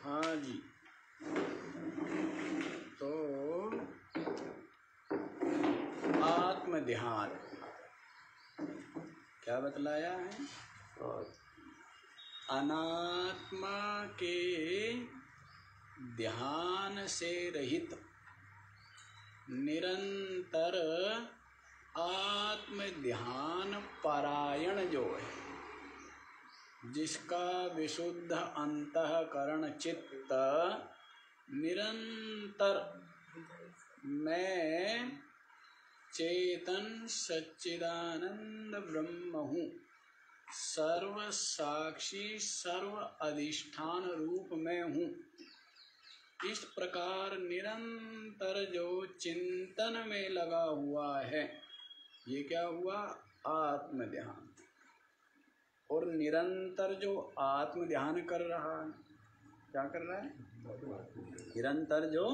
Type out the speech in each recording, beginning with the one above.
हाँ जी, तो आत्म ध्यान क्या बतलाया है? अनात्मा के ध्यान से रहित निरंतर आत्म ध्यान पारायण जो है, जिसका विशुद्ध अंतःकरण चित्त निरंतर मैं चेतन सच्चिदानंद ब्रह्म हूँ, सर्व साक्षी सर्व अधिष्ठान रूप में हूँ, इस प्रकार निरंतर जो चिंतन में लगा हुआ है, ये क्या हुआ? आत्म ध्यान। और निरंतर जो आत्म ध्यान कर रहा है, क्या कर रहा है? निरंतर जो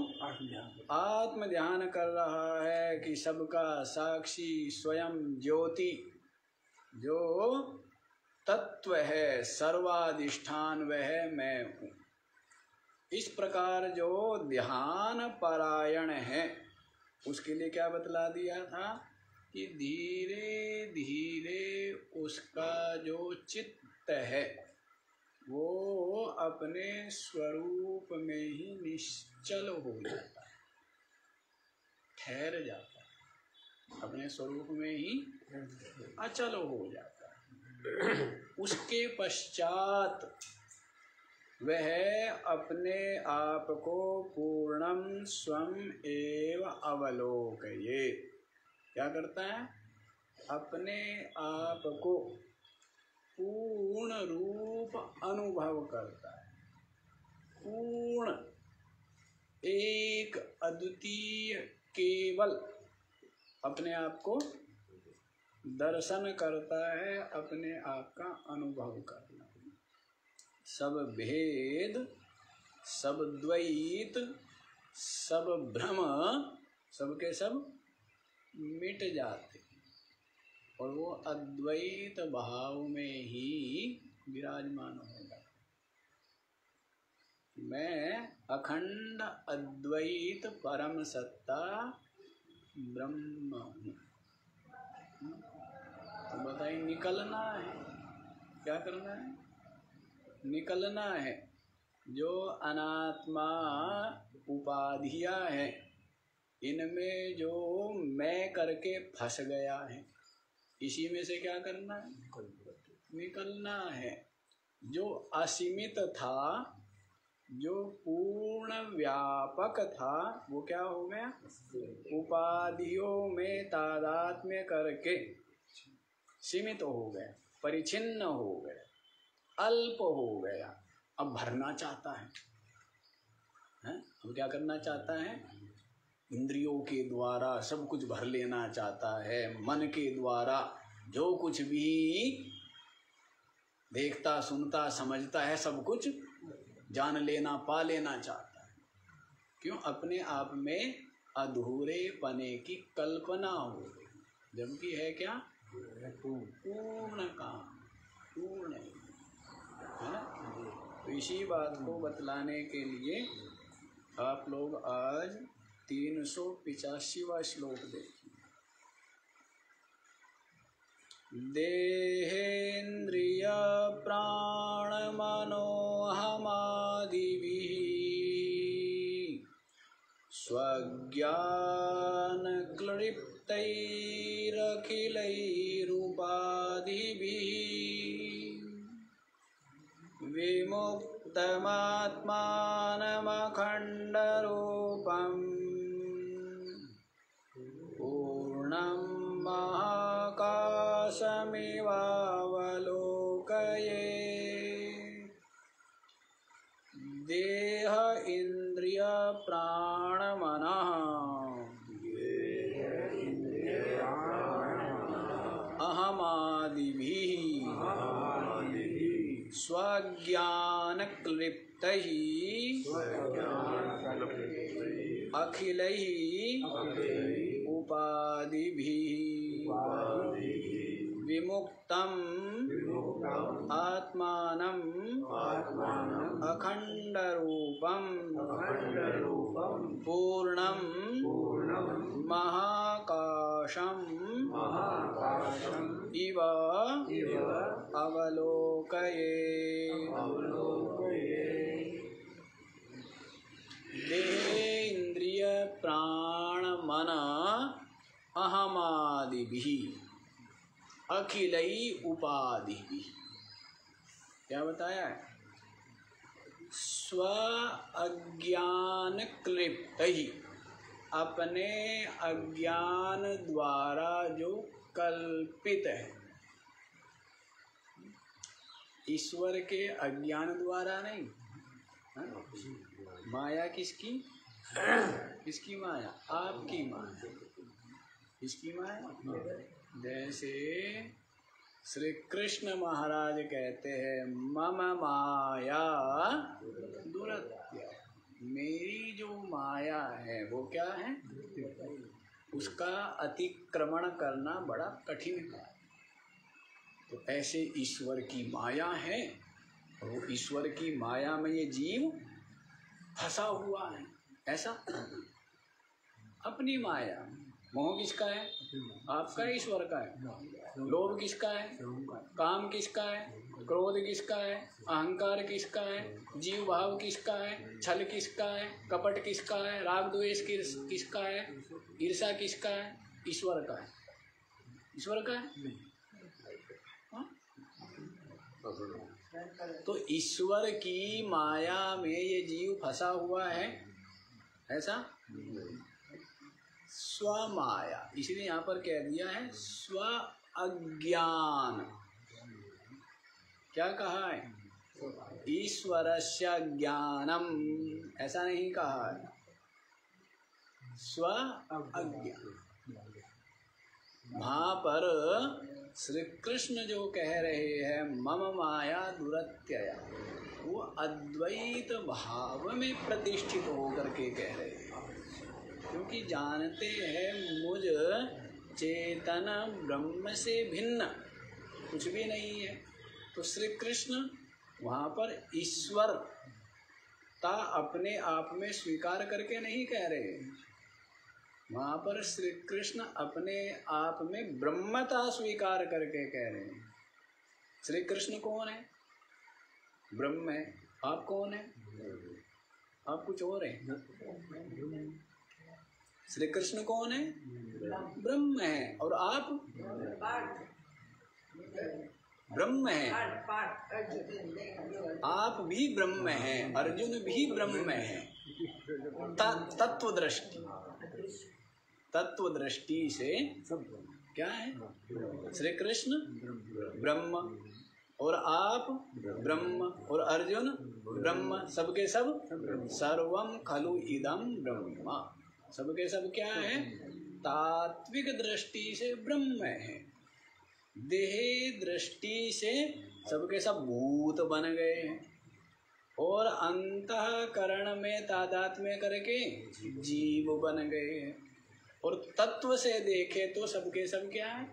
आत्म ध्यान कर रहा है कि सबका साक्षी स्वयं ज्योति जो तत्व है, सर्वाधिष्ठान वह मैं हूँ, इस प्रकार जो ध्यान पारायण है, उसके लिए क्या बतला दिया था कि धीरे धीरे उसका जो चित्त है वो अपने स्वरूप में ही निश्चल हो जाता है, ठहर जाता है, अपने स्वरूप में ही अचल हो जाता है। उसके पश्चात वह अपने आप को पूर्णम स्वम एव अवलोकये, क्या करता है? अपने आप को पूर्ण रूप अनुभव करता है, पूर्ण एक अद्वितीय केवल अपने आप को दर्शन करता है, अपने आप का अनुभव करना। सब भेद, सब द्वैत, सब भ्रम, सबके सब मिट जाते और वो अद्वैत भाव में ही विराजमान होगा। मैं अखंड अद्वैत परम सत्ता ब्रह्म हूँ। तो बताइए, निकलना है, क्या करना है? निकलना है। जो अनात्मा उपाधियां हैं, इनमें जो मैं करके फंस गया है, इसी में से क्या करना है? निकलना है। जो असीमित था, जो पूर्ण व्यापक था, वो क्या हो गया? उपाधियों में तादात्म्य करके सीमित हो गया, परिचिन्न हो गया, अल्प हो गया। अब भरना चाहता है, अब क्या करना चाहता है? इंद्रियों के द्वारा सब कुछ भर लेना चाहता है, मन के द्वारा जो कुछ भी देखता सुनता समझता है सब कुछ जान लेना, पा लेना चाहता है। क्यों? अपने आप में अधूरे पने की कल्पना हो गई, जबकि है क्या? पूर्ण काम, पूर्ण है ना। तो इसी बात को बतलाने के लिए आप लोग आज 385वां श्लोक देखिए। देहेन्द्रिय प्राण मनोहमादिभिः स्वज्ञान क्लिप्तैरखिलैरुपाधिभिः विमुक्तमात्मानमखण्डरूपम् पूर्णं महाकाशमिवावलोकये। देह इंद्रिय प्राण मनः अहमादिभिः स्वज्ञान क्लिप्तैः अखिलैः उपाधिभिः विमुक्तम् आत्मानं अखण्ड अखण्डरूपं पूर्णं महाकाशं इव अवलोकये। देहेन्द्रिय प्राण मन अहमादिभिः अखिलै उपाधिभिः। क्या बताया है? स्व अज्ञान क्लिप्त ही, अपने अज्ञान द्वारा जो कल्पित है। ईश्वर के अज्ञान द्वारा नहीं। माया किसकी? किसकी माया? आपकी माया। किसकी माया? जैसे श्री कृष्ण महाराज कहते हैं मम माया दुरत्या, मेरी जो माया है वो क्या है? उसका अतिक्रमण करना बड़ा कठिन है। तो ऐसे ईश्वर की माया है, और वो ईश्वर की माया में ये जीव फंसा हुआ है। ऐसा अपनी माया। मोह किसका है? आपका, ईश्वर का है। लोभ किसका है? काम किसका है? क्रोध किसका है? अहंकार किसका है? जीव भाव किसका है? छल किसका है? कपट किसका है? राग द्वेष किसका है? ईर्ष्या किसका है? ईश्वर का है। ईश्वर का है। तो ईश्वर की माया में ये जीव फंसा हुआ है। ऐसा स्वमाया, इसलिए यहाँ पर कह दिया है स्व अज्ञान। क्या कहा है? ईश्वरस्य ज्ञानम, ऐसा नहीं कहा है। स्व अज्ञान। वहाँ पर श्री कृष्ण जो कह रहे हैं मम माया दुरत्यया, वो अद्वैत भाव में प्रतिष्ठित होकर के कह रहे हैं। क्योंकि जानते हैं मुझ चेतन ब्रह्म से भिन्न कुछ भी नहीं है। तो श्री कृष्ण वहाँ पर ईश्वरता अपने आप में स्वीकार करके नहीं कह रहे। वहाँ पर श्री कृष्ण अपने आप में ब्रह्मता स्वीकार करके कह रहे हैं। श्री कृष्ण कौन है? ब्रह्म है। आप कौन है? आप कुछ और हैं। श्री कृष्ण कौन है? ब्रह्म है। और आप ब्रह्म है। आप भी ब्रह्म हैं, अर्जुन भी ब्रह्म है। तत्वदृष्टि, तत्वदृष्टि से क्या है? श्री कृष्ण ब्रह्म, और आप ब्रह्म, और अर्जुन ब्रह्म, सबके सब सर्वम खलु इदम ब्रह्म। सबके सब क्या है? तात्विक दृष्टि से ब्रह्म है। देह दृष्टि से सबके सब भूत बन गए हैं, और अंतःकरण में तादात्म्य करके जीव बन गए हैं। और तत्व से देखे तो सबके सब क्या है?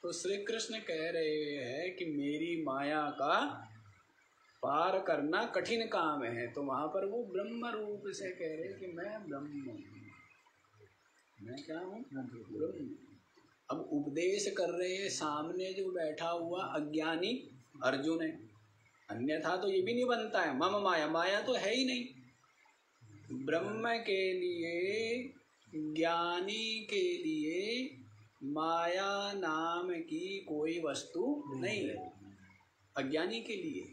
तो श्री कृष्ण कह रहे हैं कि मेरी माया का पार करना कठिन काम है। तो वहाँ पर वो ब्रह्म रूप से कह रहे कि मैं ब्रह्म हूँ। मैं क्या हूँ? ब्रह्म। अब उपदेश कर रहे हैं सामने जो बैठा हुआ अज्ञानी अर्जुन है। अन्यथा तो ये भी नहीं बनता है मम माया। माया तो है ही नहीं। ब्रह्म के लिए, ज्ञानी के लिए माया नाम की कोई वस्तु नहीं है। अज्ञानी के लिए,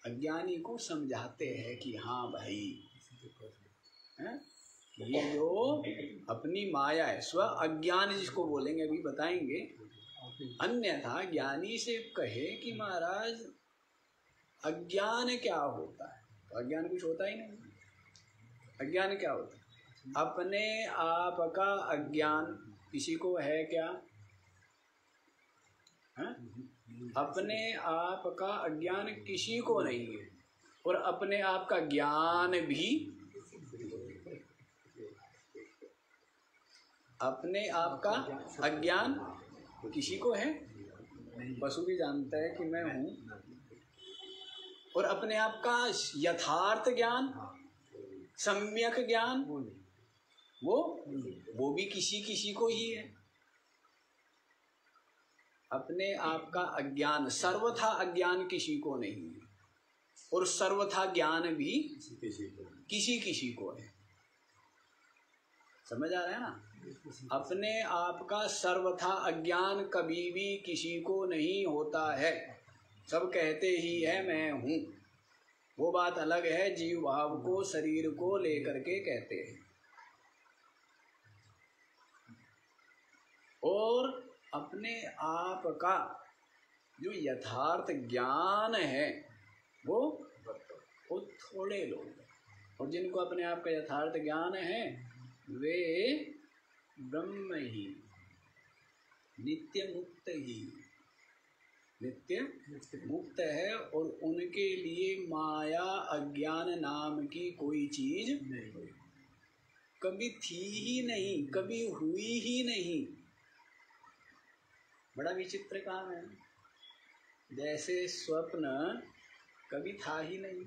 अज्ञानी को समझाते हैं कि हाँ भाई है? ये जो अपनी माया है, स्व अज्ञान जिसको बोलेंगे अभी बताएंगे। अन्यथा ज्ञानी से कहे कि महाराज अज्ञान क्या होता है, तो अज्ञान कुछ होता ही नहीं। अज्ञान क्या होता है? अपने आप का अज्ञान किसी को है क्या? है? अपने आप का अज्ञान किसी को नहीं है, और अपने आप का ज्ञान भी, अपने आप का अज्ञान किसी को है? पशु भी जानता है कि मैं हूँ, और अपने आप का यथार्थ ज्ञान, सम्यक ज्ञान, वो भी किसी किसी को ही है। अपने आप का अज्ञान, सर्वथा अज्ञान किसी को नहीं है, और सर्वथा ज्ञान भी किसी किसी को है। समझ आ रहा है ना? अपने आप का सर्वथा अज्ञान कभी भी किसी को नहीं होता है। सब कहते ही है मैं हूँ, वो बात अलग है। जीव भाव को, शरीर को लेकर के कहते हैं। और अपने आप का जो यथार्थ ज्ञान है वो थोड़े लोग, और जिनको अपने आप का यथार्थ ज्ञान है वे ब्रह्म ही, नित्य मुक्त ही, नित्य मुक्त है। और उनके लिए माया अज्ञान नाम की कोई चीज कभी थी ही नहीं, कभी हुई ही नहीं। बड़ा विचित्र काम है। जैसे स्वप्न कभी था ही नहीं,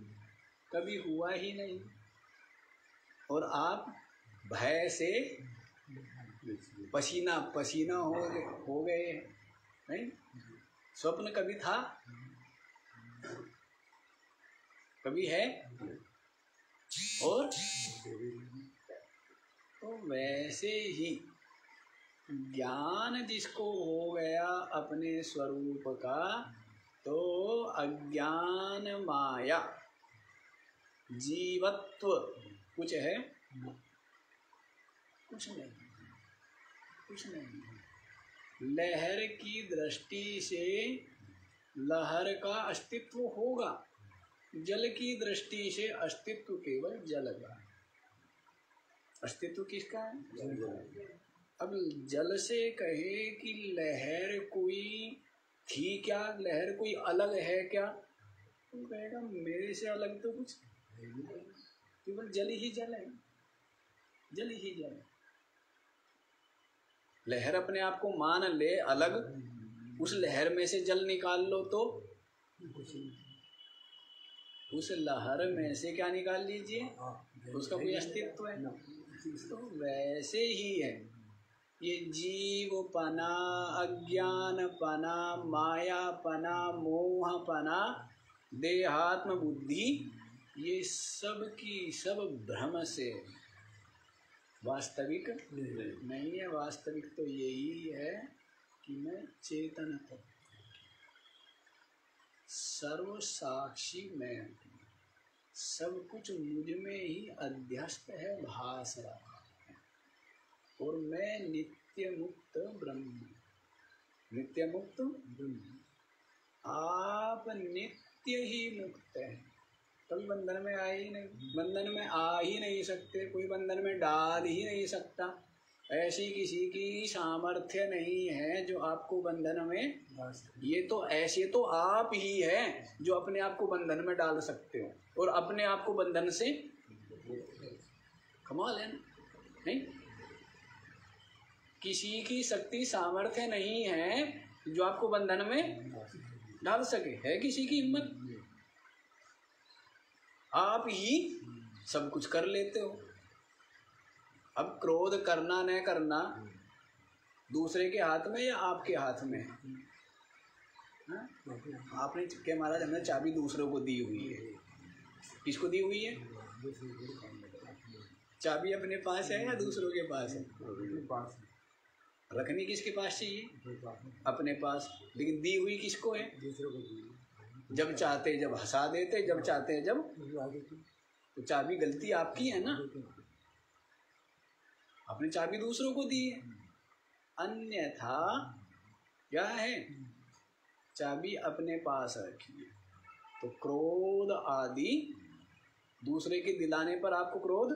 कभी हुआ ही नहीं, और आप भय से पसीना पसीना हो गए। नहीं, स्वप्न कभी था, कभी है, और तो वैसे ही ज्ञान जिसको हो गया अपने स्वरूप का, तो अज्ञान माया जीवत्व कुछ है? कुछ नहीं, कुछ नहीं। लहर की दृष्टि से लहर का अस्तित्व होगा, जल की दृष्टि से अस्तित्व केवल जल का। अस्तित्व किसका है? अब जल से कहे कि लहर कोई थी क्या, लहर कोई अलग है क्या, तो कहेगा मेरे से अलग तो कुछ केवल जल ही जल है, जल ही जल है। लहर अपने आप को मान ले अलग, उस लहर में से जल निकाल लो तो उस लहर में से क्या निकाल लीजिए, उसका कोई अस्तित्व है। तो वैसे ही है ये जीवपना, अज्ञानपना, मायापना, मोहपना, देहात्म बुद्धि, ये सब की सब भ्रम से, वास्तविक नहीं है। वास्तविक तो यही है कि मैं चेतन तत्व, सर्व साक्षी मैं, सब कुछ मुझ में ही अध्यस्त है, भास रहा है, और मैं नित्य मुक्त ब्रह्म, नित्य मुक्त ब्रह्म। आप नित्य ही मुक्त हैं, कभी बंधन में आए ही नहीं, बंधन में आ ही नहीं सकते, कोई बंधन में डाल ही नहीं सकता। ऐसी किसी की सामर्थ्य नहीं है जो आपको बंधन में, ये तो ऐसे तो आप ही हैं जो अपने आप को बंधन में डाल सकते हो, और अपने आप को बंधन से कमाल है नहीं। किसी की शक्ति सामर्थ्य नहीं है जो आपको बंधन में डाल सके। है किसी की हिम्मत? आप ही सब कुछ कर लेते हो। अब क्रोध करना न करना दूसरे के हाथ में या आपके हाथ में है? आपने क्या महाराज, हमने चाबी दूसरों को दी हुई है, किसको दी हुई है? चाबी अपने पास है या दूसरों के पास है? रखनी किसके पास चाहिए? अपने पास। लेकिन दी हुई किसको है? जब चाहते जब हंसा देते, जब चाहते जब, तो चाबी गलती आपकी है ना, आपने चाबी दूसरों को दी है। अन्यथा क्या है, चाबी अपने पास रखिए। तो क्रोध आदि दूसरे के दिलाने पर आपको क्रोध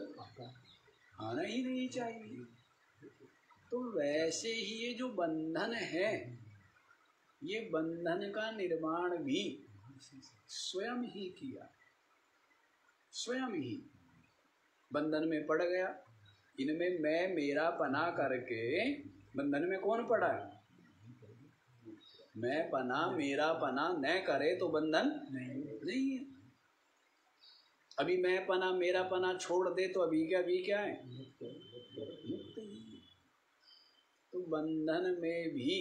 आना ही नहीं चाहिए। तो वैसे ही ये जो बंधन है, ये बंधन का निर्माण भी स्वयं ही किया, स्वयं ही बंधन में पड़ गया। इनमें मैं मेरा पना करके बंधन में कौन पड़ा है? मैं पना मेरा पना न करे तो बंधन नहीं है। अभी मैं पना मेरा पना छोड़ दे तो अभी क्या है, मुक्त ही। तो बंधन में भी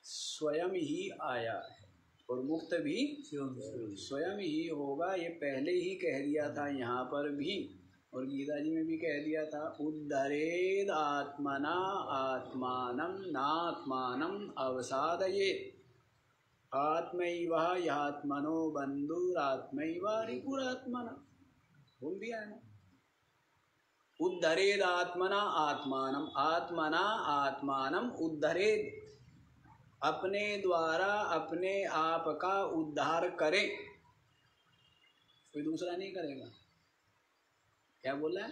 स्वयं ही आया है और मुक्त भी स्वयं ही होगा। ये पहले ही कह दिया था यहाँ पर भी, और गीता जी में भी कह दिया था, उद्धरेद आत्मना आत्मानं नात्मानं अवसादयेत् आत्मैव ह्यात्मनो बन्धुरात्मैव रिपुरात्मना। बोल दिया है ना, उद्धरेद आत्मना आत्मानं, आत्मना आत्मानं उद्धरेद, अपने द्वारा अपने आप का उद्धार करे, कोई दूसरा नहीं करेगा। क्या बोला है?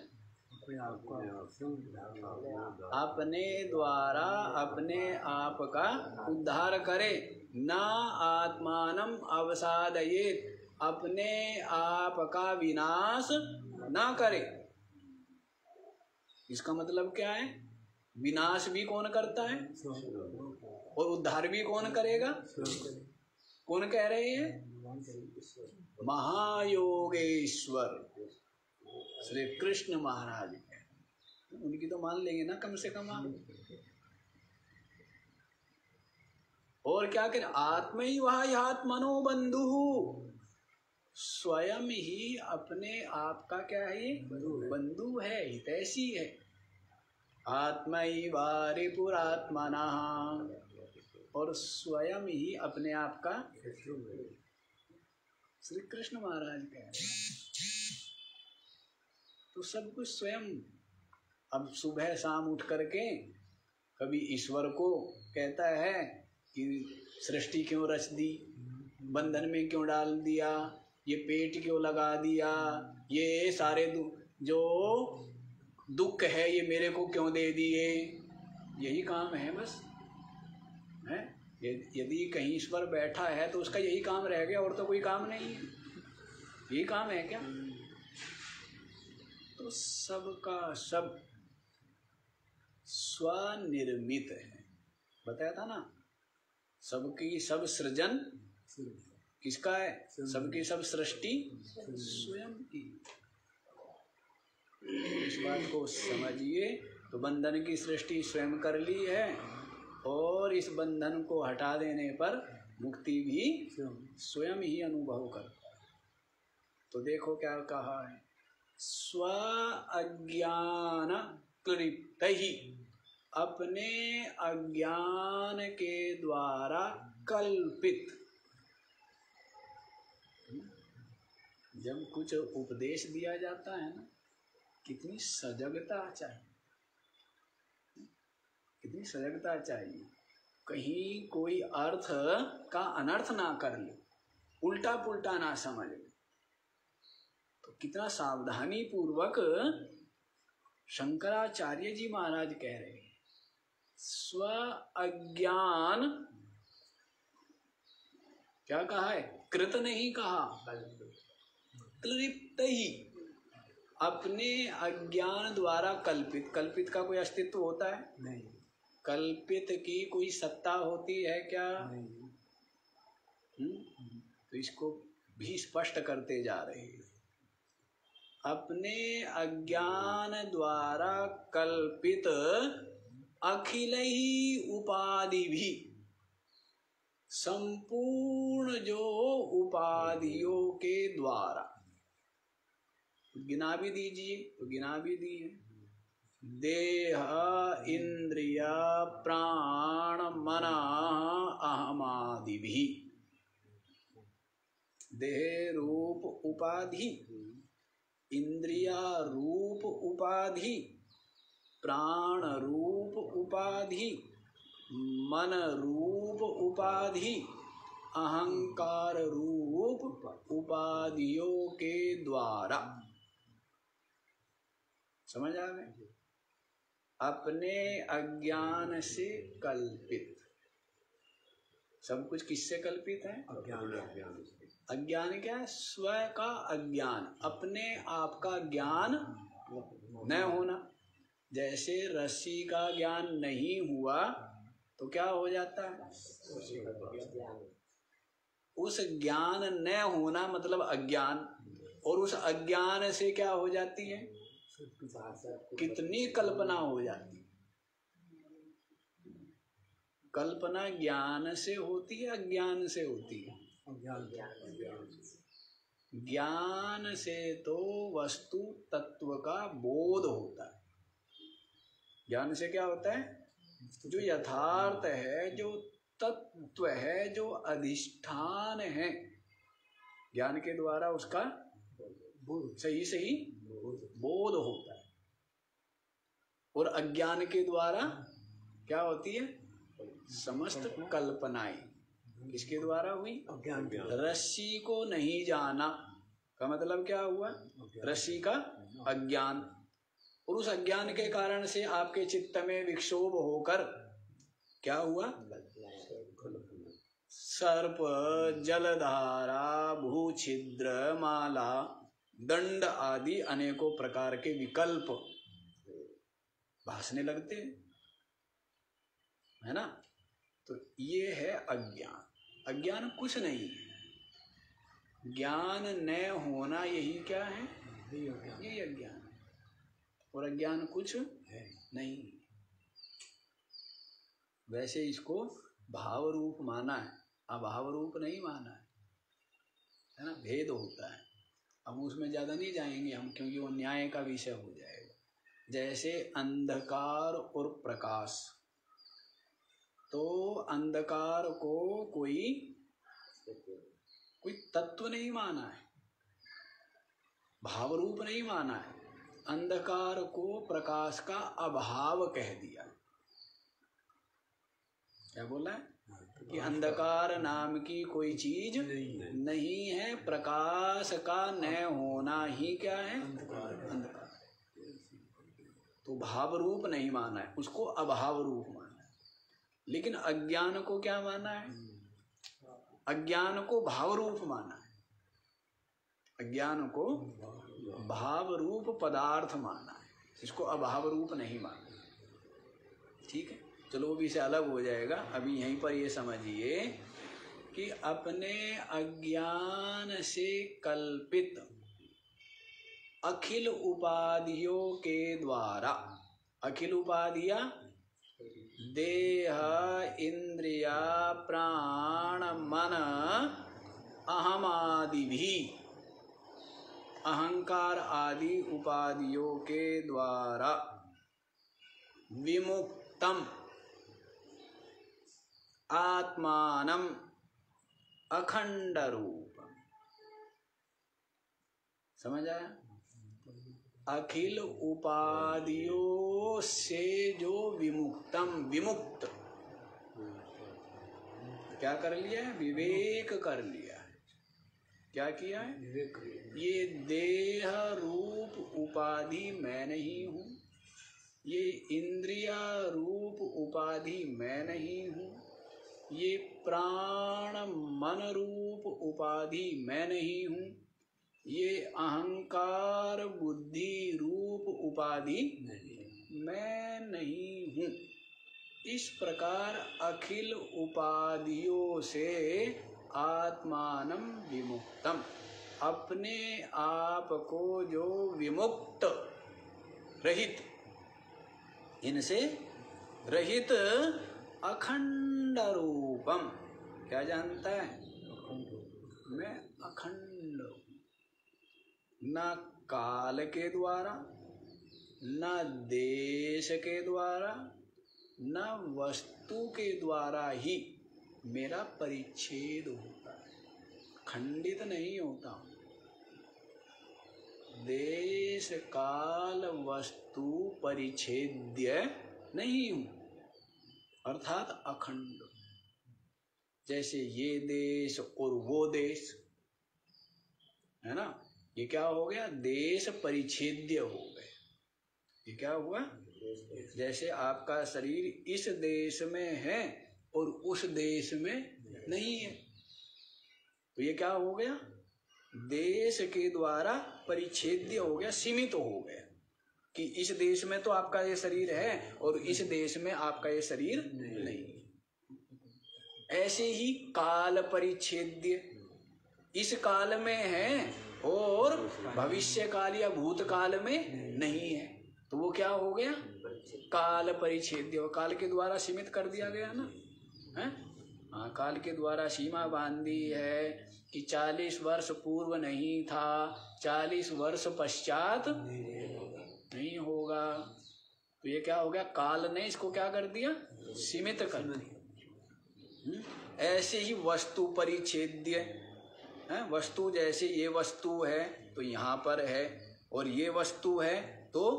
अपने द्वारा अपने आप का उद्धार करे, ना आत्मानं अवसादयेत्, अपने आप का विनाश ना करे। इसका मतलब क्या है? विनाश भी कौन करता है और उद्धार भी कौन करेगा? कौन कह रहे हैं? महायोगेश्वर श्री कृष्ण महाराज। उनकी तो मान लेंगे ना कम से कम आप। और क्या करें? आत्मैव ह्यात्मनो बन्धुः, स्वयं ही अपने आप का क्या है? ये बंधु है, हितैषी है। आत्मैव रिपुरात्मनः, और स्वयं ही अपने आप का श्री कृष्ण महाराज कह रहे हैं। तो सब कुछ स्वयं। अब सुबह शाम उठ करके कभी ईश्वर को कहता है कि सृष्टि क्यों रच दी, बंधन में क्यों डाल दिया, ये पेट क्यों लगा दिया, ये सारे जो दुख है ये मेरे को क्यों दे दिए। यही काम है बस, है। यदि कहीं ईश्वर बैठा है तो उसका यही काम रह गया, और तो कोई काम नहीं है। यही काम है क्या? तो सबका सब स्वनिर्मित है। बताया था ना, सबकी सब सृजन किसका है? सबकी सब सृष्टि स्वयं की। इस बात को समझिए। तो बंधन की सृष्टि स्वयं कर ली है, और इस बंधन को हटा देने पर मुक्ति भी स्वयं ही अनुभव करता है। तो देखो क्या कहा है, स्व अज्ञान क्लिप्त ही, अपने अज्ञान के द्वारा कल्पित। जब कुछ उपदेश दिया जाता है ना, कितनी सजगता चाहिए, कितनी सजगता चाहिए। कहीं कोई अर्थ का अनर्थ ना कर ले, उल्टा पुल्टा ना समझ ले। तो कितना सावधानी पूर्वक शंकराचार्य जी महाराज कह रहे हैं, स्व अज्ञान, क्या कहा है? कृत नहीं कहा, क्लिप्त ही, अपने अज्ञान द्वारा कल्पित। कल्पित का कोई अस्तित्व होता है? नहीं। कल्पित की कोई सत्ता होती है क्या? नहीं। तो इसको भी स्पष्ट करते जा रहे हैं। अपने अज्ञान द्वारा कल्पित अखिल ही उपाधि भी, संपूर्ण जो उपाधियों के द्वारा, गिना भी दीजिए, तो गिना भी दिए, देह इंद्रिय प्राण मन अहमादि भी। देह रूप उपाधि, इंद्रिया रूप उपाधि, प्राण रूप उपाधि, मन रूप उपाधि, अहंकार रूप उपाधियों के द्वारा। समझ आ गए? अपने अज्ञान से कल्पित। सब कुछ किससे कल्पित है? अज्ञान। अज्ञान क्या है? स्व का अज्ञान, अपने आप का ज्ञान न होना। जैसे रस्सी का ज्ञान नहीं हुआ तो क्या हो जाता है? उस ज्ञान न होना मतलब अज्ञान, और उस अज्ञान से क्या हो जाती है, कितनी कल्पना हो जाती है। कल्पना ज्ञान से होती है, अज्ञान से होती है? ज्ञान से तो वस्तु तत्व का बोध होता है। ज्ञान से क्या होता है, जो यथार्थ है, जो तत्व है, जो अधिष्ठान है, ज्ञान के द्वारा उसका सही सही बोध होता है। और अज्ञान के द्वारा क्या होती है, समस्त कल्पनाएं। किसके द्वारा हुई? रस्सी को नहीं जाना का मतलब क्या हुआ, रस्सी का अज्ञान। और उस अज्ञान के कारण से आपके चित्त में विक्षोभ होकर क्या हुआ, सर्प, जलधारा, भूछिद्र, माला, दंड आदि अनेकों प्रकार के विकल्प भासने लगते हैं, है ना। तो ये है अज्ञान। अज्ञान कुछ नहीं है, ज्ञान न होना यही क्या है, यही अज्ञान। और अज्ञान कुछ नहीं। वैसे इसको भाव रूप माना है, अभाव रूप नहीं माना है ना। भेद होता है, हम उसमें ज्यादा नहीं जाएंगे हम, क्योंकि वो न्याय का विषय हो जाएगा। जैसे अंधकार और प्रकाश, तो अंधकार को कोई तत्व नहीं माना है, भाव रूप नहीं माना है। अंधकार को प्रकाश का अभाव कह दिया। क्या बोला है कि अंधकार नाम की कोई चीज नहीं है, प्रकाश का न होना ही क्या है, अंधकार। तो भाव रूप नहीं माना है, उसको अभाव रूप माना है। लेकिन अज्ञान को क्या माना है, अज्ञान को भाव रूप माना है, अज्ञान को भाव रूप पदार्थ माना है, इसको अभाव रूप नहीं माना। ठीक है, चलो वो भी से अलग हो जाएगा। अभी यहीं पर ये समझिए कि अपने अज्ञान से कल्पित अखिल उपाधियों के द्वारा, अखिल उपाधियां देह, इंद्रिया, प्राण, मन, अहम आदि भी, अहंकार आदि उपाधियों के द्वारा विमुक्तम आत्मानम अखंड रूप। समझ आया? अखिल उपाधियों से जो विमुक्तम, विमुक्त क्या कर लिया है, विवेक कर लिया है। क्या किया है, ये देह रूप उपाधि मैं नहीं हूँ, ये इंद्रिया रूप उपाधि मैं नहीं हूँ, ये प्राण मन रूप उपाधि मैं नहीं हूँ, ये अहंकार बुद्धि रूप उपाधि मैं नहीं हूँ। इस प्रकार अखिल उपाधियों से आत्मानम विमुक्तम, अपने आप को जो विमुक्त, रहित, इनसे रहित अखंड रूपम, क्या जानता है, मैं अखंड हूँ। न काल के द्वारा, न देश के द्वारा, न वस्तु के द्वारा ही मेरा परिच्छेद होता है, खंडित नहीं होता हूँ। देश काल वस्तु परिच्छेद्य नहीं हूँ, अर्थात अखंड। जैसे ये देश और वो देश है ना, ये क्या हो गया, देश परिच्छेद्य हो गए। ये क्या हुआ, जैसे आपका शरीर इस देश में है और उस देश में नहीं है, तो ये क्या हो गया, देश के द्वारा परिच्छेद्य हो गया, सीमित हो गया कि इस देश में तो आपका ये शरीर है और इस देश में आपका ये शरीर नहीं। ऐसे ही काल परिच्छेद्य, इस काल में है और भविष्य काल या भूतकाल में नहीं है, तो वो क्या हो गया? काल परिच्छेद्य, काल के द्वारा सीमित कर दिया गया ना, है? हाँ, काल के द्वारा सीमा बांध दी है कि 40 वर्ष पूर्व नहीं था, 40 वर्ष पश्चात नहीं होगा। तो ये क्या हो गया? काल ने इसको क्या कर दिया? सीमित कर दिया। ऐसे ही वस्तु परिच्छेद्य है, वस्तु जैसे ये वस्तु है तो यहाँ पर है, और ये वस्तु है तो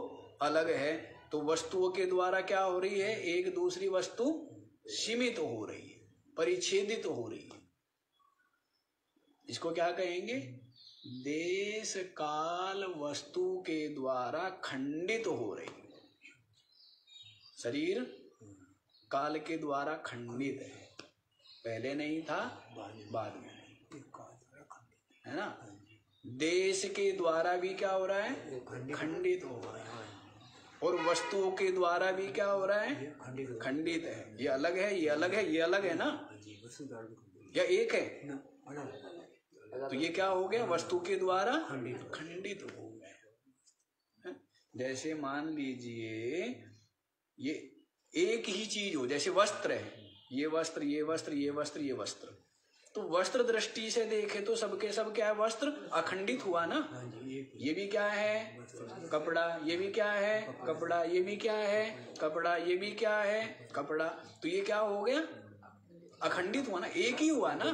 अलग है, तो वस्तुओं के द्वारा क्या हो रही है? एक दूसरी वस्तु सीमित हो रही है, परिच्छेदित हो रही है। इसको क्या कहेंगे? देश काल वस्तु के द्वारा खंडित हो रही है। शरीर काल के द्वारा खंडित है, पहले नहीं था, बाद में नहीं, है ना? देश के द्वारा भी क्या हो रहा है? खंडित हो रहा है, और वस्तुओं के द्वारा भी क्या हो रहा है? खंडित है। ये अलग है, ये अलग है, ये अलग है ना, या एक है? तो ये क्या हो गया? वस्तु के द्वारा खंडित हो गया। जैसे मान लीजिए ये एक ही चीज हो, जैसे वस्त्र है, ये वस्त्र, ये वस्त्र, ये वस्त्र, ये वस्त्र, तो वस्त्र दृष्टि से देखे तो सबके सब क्या है? वस्त्र अखंडित हुआ ना। ये भी क्या है? कपड़ा। ये भी क्या है? कपड़ा। ये भी क्या है? कपड़ा। ये भी क्या है? कपड़ा। तो ये क्या हो गया? अखंडित हुआ ना, एक ही हुआ ना।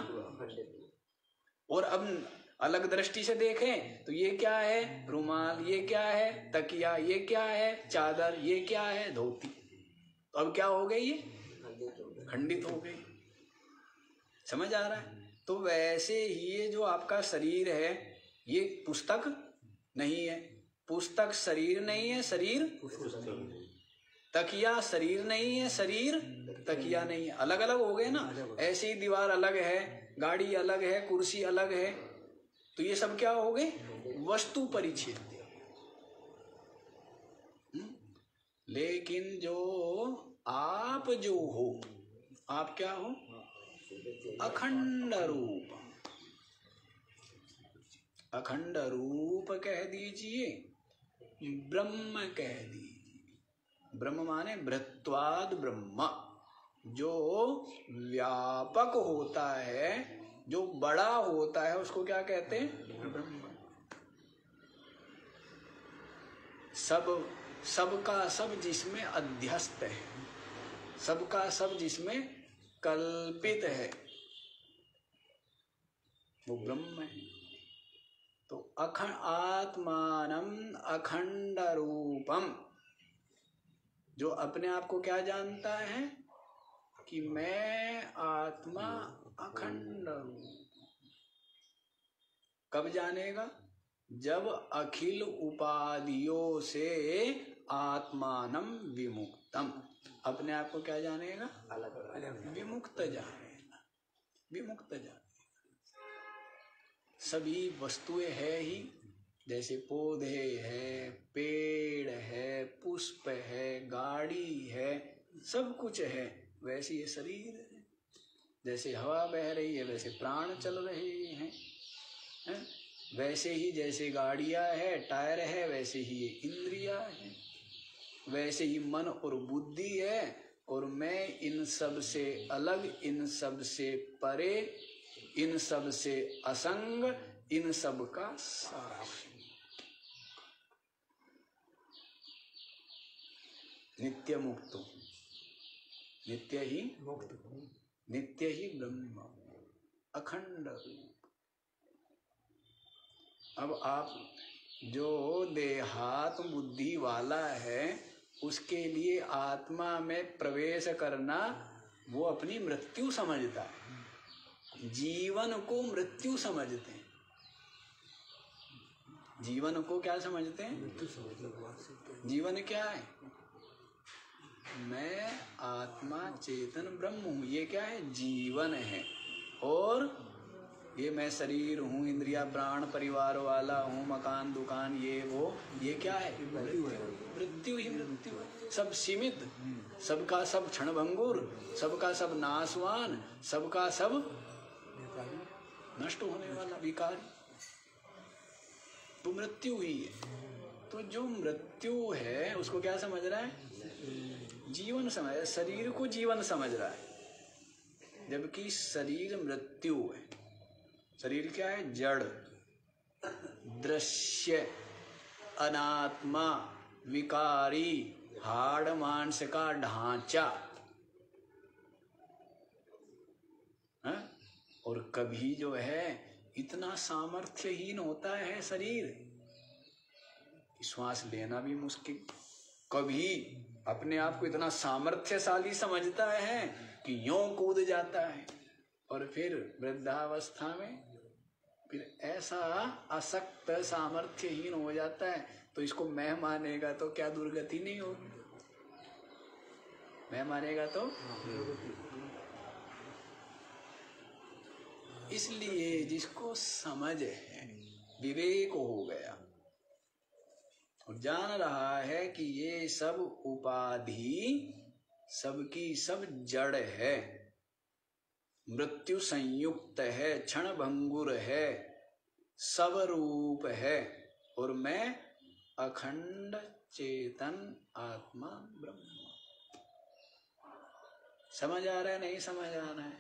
और अब अलग दृष्टि से देखें तो ये क्या है? रुमाल। ये क्या है? तकिया। ये क्या है? चादर। ये क्या है? धोती। तो अब क्या हो गई? ये खंडित हो गई। समझ आ रहा है? तो वैसे ही ये जो आपका शरीर है, ये पुस्तक नहीं है, पुस्तक शरीर नहीं है, शरीर तकिया शरीर नहीं है, शरीर तकिया नहीं है। अलग अलग हो गए ना। ऐसे ही दीवार अलग है, गाड़ी अलग है, कुर्सी अलग है, तो ये सब क्या हो गए? वस्तु परिच्छेद। लेकिन जो आप जो हो, आप क्या हो? अखंड रूप। अखंड रूप कह दीजिए, ब्रह्म कह दीजिए। ब्रह्म माने भृत्वाद ब्रह्म, जो व्यापक होता है, जो बड़ा होता है, उसको क्या कहते हैं? ब्रह्म। सबका सब जिसमें अध्यस्त है, सबका सब जिसमें कल्पित है, वो ब्रह्म है। तो आत्मानम अखंड रूपम, जो अपने आप को क्या जानता है कि मैं आत्मा अखंड रूप। कब जानेगा? जब अखिल उपाधियों से आत्मानम विमुक्तम, अपने आप को क्या जानेगा? विमुक्त जानेगा, विमुक्त जानेगा। सभी वस्तुएं है ही, जैसे पौधे है, पेड़ है, पुष्प है, गाड़ी है, सब कुछ है, वैसे ये शरीर है। जैसे हवा बह रही है, वैसे प्राण चल रहे हैं, है? वैसे ही जैसे गाड़ियां है, टायर है, वैसे ही ये इंद्रियां है, वैसे ही मन और बुद्धि है। और मैं इन सब से अलग, इन सब से परे, इन सब से असंग, इन सब का साक्षी, नित्य मुक्त, नित्य ही मुक्त, नित्य ही ब्रह्म, अखंड रूप। अब आप जो देहात्म बुद्धि वाला है, उसके लिए आत्मा में प्रवेश करना वो अपनी मृत्यु समझता है। जीवन को मृत्यु समझते हैं। जीवन को क्या समझते हैं? जीवन क्या है? मैं आत्मा चेतन ब्रह्म हूँ, ये क्या है? जीवन है। और ये मैं शरीर हूँ, इंद्रिया प्राण परिवार वाला हूँ, मकान दुकान ये वो, ये क्या है? मृत्यु ही मृत्यु है। सब सीमित, सबका सब क्षणभंगुर, सबका सब नाशवान, सबका सब नष्ट होने वाला, विकारी। तो मृत्यु हुई है। तो जो मृत्यु है उसको क्या समझ रहा है? जीवन समझ रहा है, शरीर को जीवन समझ रहा है, जबकि शरीर मृत्यु है। शरीर क्या है? जड़, दृश्य, अनात्मा, विकारी, हाड़ मांस का ढांचा है? और कभी जो है इतना सामर्थ्यहीन होता है शरीर, श्वास लेना भी मुश्किल। कभी अपने आप को इतना सामर्थ्यशाली समझता है कि यों कूद जाता है, और फिर वृद्धावस्था में फिर ऐसा असक्त सामर्थ्यहीन हो जाता है। तो इसको मैं मानेगा तो क्या दुर्गति नहीं होगी? मैं मानेगा तो इसलिए जिसको समझ है, विवेक हो गया और जान रहा है कि ये सब उपाधि सबकी सब जड़ है, मृत्यु संयुक्त है, क्षण भंगुर है, सब रूप है, और मैं अखंड चेतन आत्मा ब्रह्म। समझ आ रहा है? नहीं समझ आ रहा है?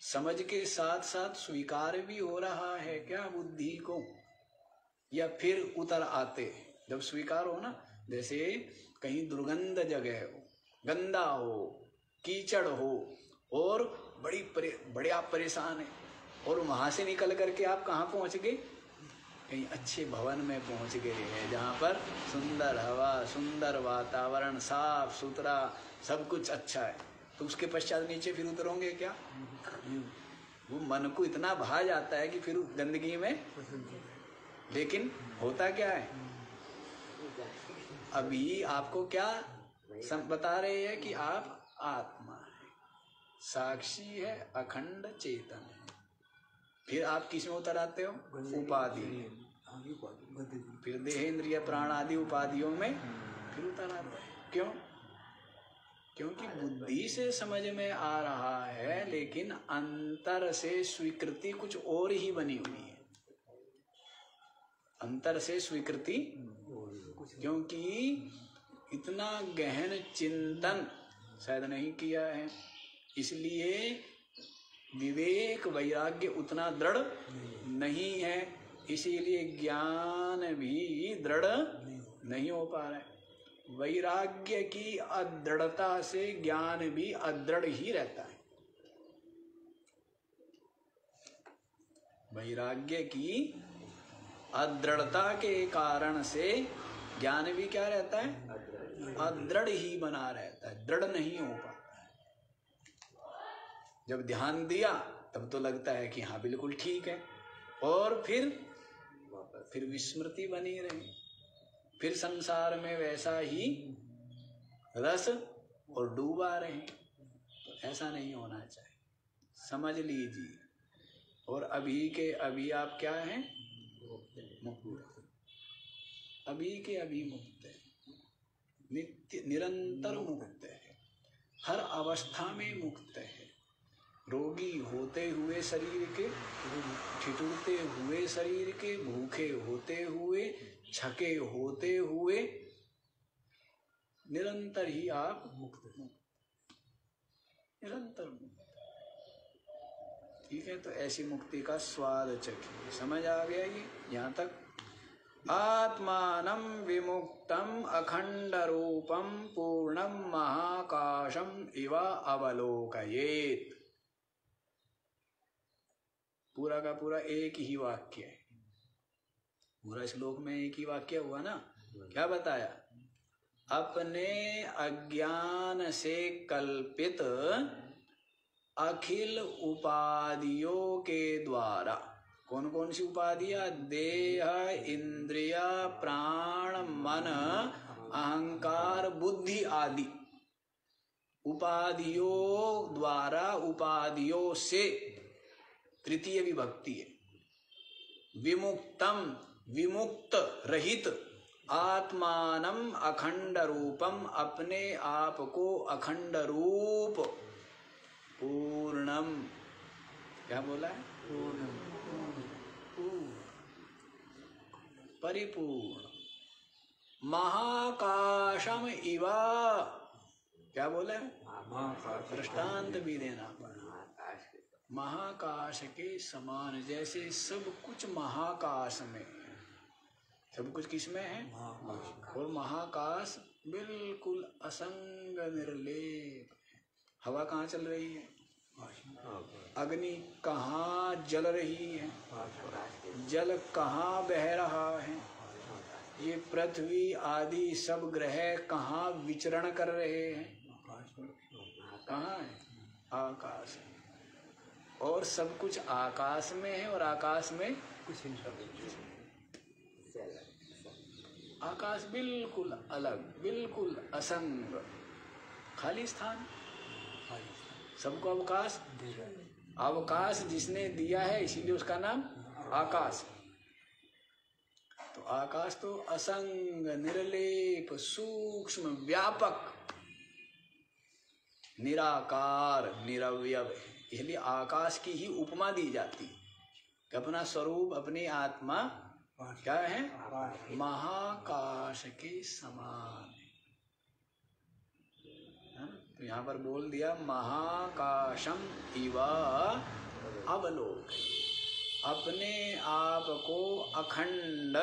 समझ के साथ साथ स्वीकार भी हो रहा है क्या बुद्धि को? या फिर उतर आते? जब स्वीकार हो ना, जैसे कहीं दुर्गंध जगह हो, गंदा हो, कीचड़ हो, और बड़े आप परेशान हैं, और वहां से निकल करके आप कहाँ पहुंच गए? कहीं अच्छे भवन में पहुंच गए हैं, जहाँ पर सुंदर हवा, सुंदर वातावरण, साफ सुथरा, सब कुछ अच्छा है। तो उसके पश्चात नीचे फिर उतरोगे क्या? वो मन को इतना भा जाता है कि फिर गंदगी में, लेकिन होता क्या है? अभी आपको क्या बता रहे हैं कि आप आत्मा है, साक्षी है, अखंड चेतन है। फिर आप किस में उतर आते हो? उपाधि। फिर देह, इंद्रिय, प्राण आदि उपाधियों में फिर उतर आते हैं। क्यों? क्योंकि बुद्धि से समझ में आ रहा है, लेकिन अंतर से स्वीकृति कुछ और ही बनी हुई है। अंतर से स्वीकृति, क्योंकि इतना गहन चिंतन शायद नहीं किया है, इसलिए विवेक वैराग्य उतना दृढ़ नहीं है, इसीलिए ज्ञान भी दृढ़ नहीं हो पा रहा है। वैराग्य की अदृढ़ता से ज्ञान भी अदृढ़ ही रहता है। वैराग्य की अदृढ़ता के कारण से ज्ञान भी क्या रहता है? अदृढ़ ही बना रहता है, दृढ़ नहीं हो पाता। जब ध्यान दिया तब तो लगता है कि हाँ बिल्कुल ठीक है, और फिर विस्मृति बनी रही, फिर संसार में वैसा ही रस और डूबा रहे। तो ऐसा नहीं होना चाहिए, समझ लीजिए। और अभी के अभी आप क्या हैं? मुक्त। अभी के अभी मुक्त है, नित्य निरंतर मुक्त है, हर अवस्था में मुक्त है। रोगी होते हुए शरीर के, ठिठुरते हुए शरीर के, भूखे होते हुए, छके होते हुए, निरंतर ही आप मुक्त, निरंतर मुक्त। ठीक है, तो ऐसी मुक्ति का स्वाद चखिए। समझ आ गया ये यहाँ तक? आत्मानं विमुक्तम अखंड रूपम पूर्णम महाकाशम इव अवलोकयेत। पूरा का पूरा एक ही वाक्य है, पूरा श्लोक में एक ही वाक्य हुआ ना। क्या बताया? अपने अज्ञान से कल्पित अखिल उपाधियों के द्वारा, कौन कौन सी उपाधियां? देह, इंद्रिय, प्राण, मन, अहंकार, बुद्धि आदि उपाधियों द्वारा, उपाधियों से तृतीय विभक्ति है। विमुक्तम, विमुक्त रहित, आत्मानम अखंड रूपम, अपने आप को अखंड रूप, पूर्णम, क्या बोला है? पूर्णम, परिपूर्ण, महाकाशम इवा, क्या बोले, दृष्टांत भी देना पड़ा, महाकाश के समान, जैसे सब कुछ महाकाश में, सब कुछ किसमें है, और महाकाश बिल्कुल असंग निर्लेप। हवा कहाँ चल रही है, अग्नि कहाँ जल रही है, जल कहाँ बह रहा है, ये पृथ्वी आदि सब ग्रह कहाँ विचरण कर रहे हैं, कहाँ है, आकाश में। और सब कुछ आकाश में है, और आकाश में कुछ नहीं, आकाश बिल्कुल अलग, बिल्कुल असंग, खाली स्थान, सबको अवकाश, अवकाश जिसने दिया है इसीलिए उसका नाम आकाश। तो आकाश तो असंग, निर्लेप, सूक्ष्म, व्यापक, निराकार, निरवयव है। इसलिए आकाश की ही उपमा दी जाती है कि अपना स्वरूप, अपनी आत्मा क्या है, महाकाश के समान है। तो यहाँ पर बोल दिया महाकाशम इवा अवलोक, अपने आप को अखंड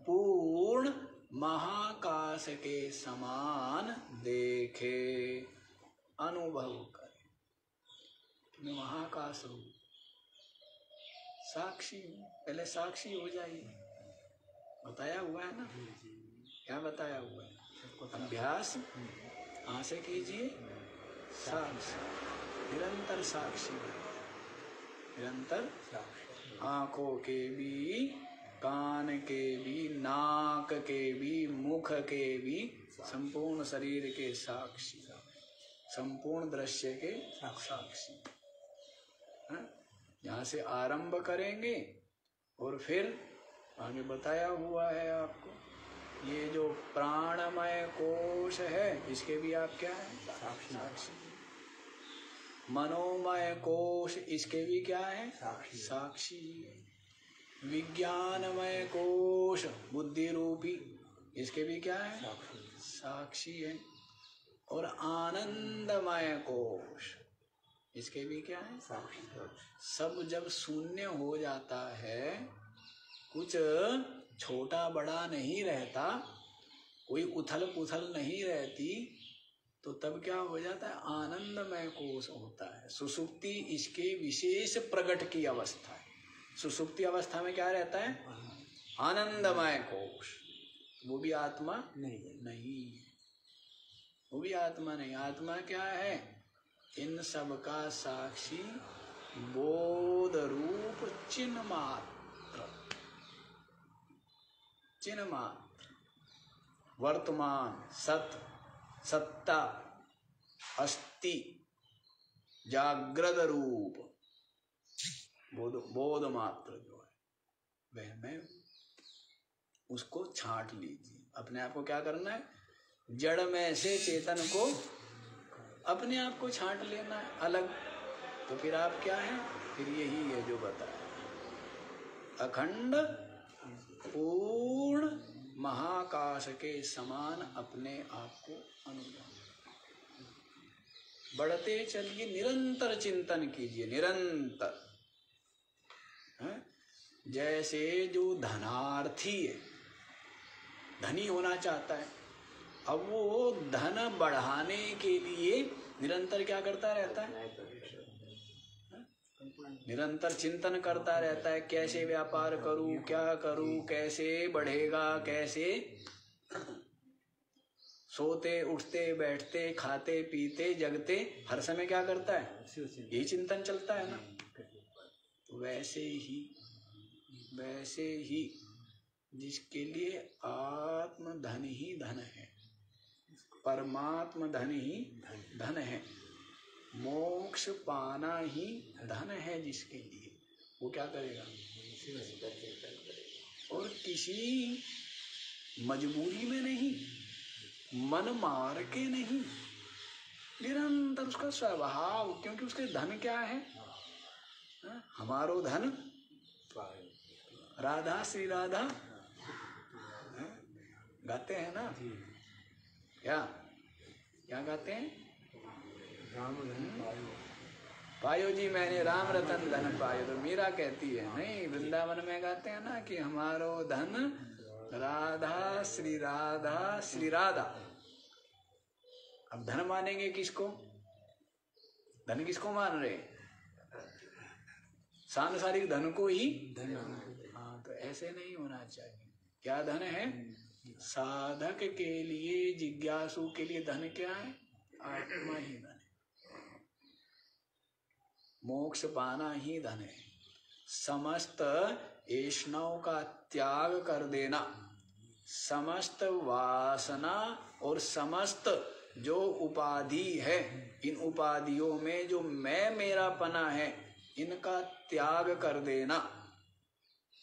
पूर्ण महाकाश के समान देखे, अनुभव करे। मैं महाकाश हूँ, साक्षी हूँ, पहले साक्षी हो जाइए, बताया हुआ है ना, क्या बताया हुआ है, अभ्यास कहाँ से कीजिए, साक्षी, निरंतर साक्षी, निरंतर आँखों के भी, कान के भी, नाक के भी, मुख के भी, संपूर्ण शरीर के साक्षी, संपूर्ण दृश्य के साक्षी। यहाँ से आरंभ करेंगे और फिर आगे बताया हुआ है आपको, ये जो प्राणमय कोश है इसके भी आप क्या है, साक्षी। मनोमय कोश इसके भी क्या है, साक्षी। विज्ञानमय कोश बुद्धि रूपी इसके भी क्या है, साक्षी है। और आनंदमय कोश इसके भी क्या है, साक्षी। सब जब शून्य हो जाता है, कुछ छोटा बड़ा नहीं रहता, कोई उथल पुथल नहीं रहती, तो तब क्या हो जाता है, आनंदमय कोश होता है। सुसुप्ति इसके विशेष प्रकट की अवस्था है। सुसुप्ति अवस्था में क्या रहता है, आनंदमय कोश। वो भी आत्मा नहीं, वो भी आत्मा नहीं। आत्मा क्या है, इन सब का साक्षी बोध रूप चिन्ह मात्र, चिन्ह मात्र, वर्तमान, सत, सत्ता, अस्ति, जागृत रूप बोध मात्र जो है वह में उसको छांट लीजिए। अपने आप को क्या करना है, जड़ में से चेतन को अपने आप को छांट लेना है अलग। तो फिर आप क्या है, फिर यही है जो बताया, अखंड पूर्ण महाकाश के समान अपने आप को अनुभव। बढ़ते चलिए, निरंतर चिंतन कीजिए, निरंतर। जैसे जो धनार्थी है, धनी होना चाहता है, अब वो धन बढ़ाने के लिए निरंतर क्या करता रहता है, निरंतर चिंतन करता रहता है, कैसे व्यापार करूं, क्या करूं, कैसे बढ़ेगा, कैसे सोते उठते बैठते खाते पीते जगते हर समय क्या करता है, यही चिंतन चलता है ना। तो वैसे ही जिसके लिए आत्म धन ही धन है, परमात्म धन ही धन है, मोक्ष पाना ही धन है जिसके लिए, वो क्या करेगा, और किसी मजबूरी में नहीं, मन मार के नहीं, निरंतर उसका स्वभाव। क्योंकि उसके धन क्या है, हमारो धन राधा, श्री राधा गाते हैं ना? क्या क्या गाते हैं? राम धन पायो, पायो जी मैंने राम रतन धन पायो। तो मीरा कहती है नहीं, वृंदावन में गाते हैं ना कि हमारो धन राधा श्री राधा श्री राधा। अब धन मानेंगे किसको? धन किसको मान रहे? सांसारिक धन को ही धन। हाँ, तो ऐसे नहीं होना चाहिए। क्या धन है? साधक के लिए, जिज्ञासु के लिए धन क्या है? आत्मा ही धन है। मोक्ष पाना ही धन है। समस्त ऐष्णाओं का त्याग कर देना, समस्त वासना और समस्त जो उपाधि है, इन उपाधियों में जो मैं मेरा पना है, इनका त्याग कर देना